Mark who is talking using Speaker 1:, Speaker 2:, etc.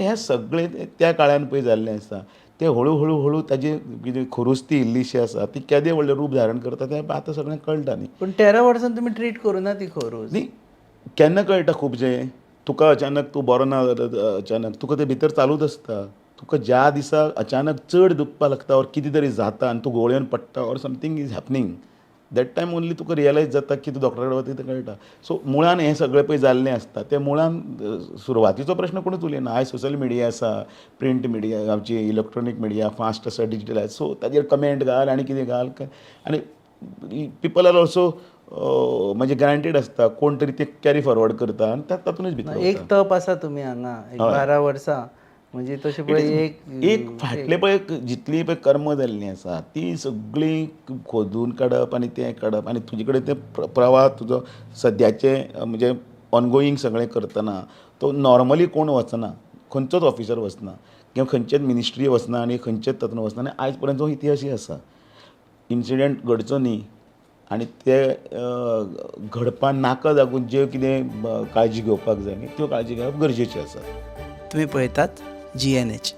Speaker 1: हे सगळे त्या काळान पळय जाल्लें आसा ते हळू हळू हळू ताजी कितें खुरुस्ती इल्लीशी आसा ती केदें व्हडलें रूप धारण करता तें आतां सगळ्यांक कळटा न्ही.
Speaker 2: पूण 13 वर्सां तुमी ट्रीट करूं ना ती खोरूस.
Speaker 1: न्ही केन्ना कळटा खुबशें तुका अचानक तूं बरो ना अचानक तुका तें भितर चालूच आसता. तुका ज्या दिसा अचानक चड दुखपाक लागता ओर कितें तरी जाता आनी तूं घुंवळेवन पडटा or something is happening that time only तुका रियलायज जाता की तूं डॉक्टरा कडेन वता तें कळटा. सो मुळान हें सगळें पळय जाल्लें आसता तें मुळान सुरवातीचो प्रश्न कोणूच उलयना. आयज सोशल मिडिया आसा, प्रिंट मिडिया आमची इलेक्ट्रॉनीक मिडिया फास्ट आसा, डिजिटलायज सो ताजेर कमेंट घाल आनी कितें घाल आनी पीपल आर ऑल्सो म्हणजे ग्रांटेड आसता कोण तरी ते कॅरी फॉरवर्ड करता आनी तातूंतच भितर
Speaker 2: एक तप आसा तुमी हांगा एक 12 वर्सां म्हणजे तशें पळय
Speaker 1: एक फाटले पळय जितली पळय कर्म जाल्लीं आसा ती सगळीं खोदून काडप आनी तें काडप आनी तुजे कडेन तें प्रवाह तुजो सद्याचे म्हणजे ऑनगोईंग सगळें करतना तो नॉर्मली कोण वचना खंयचोच ऑफिसर वचना किंवां खंयचेच मिनिस्ट्री वचना आनी खंयचेच तातूंत वचना आनी आयज पर्यंत इतिहास आसा इन्सिडंट घडचो न्ही आनी ते घडपा नाका जागून ज्यो कितें काळजी घेवपाक जाय न्ही त्यो काळजी घेवप गरजेचें आसा.
Speaker 2: तुमी पळयतात GNH.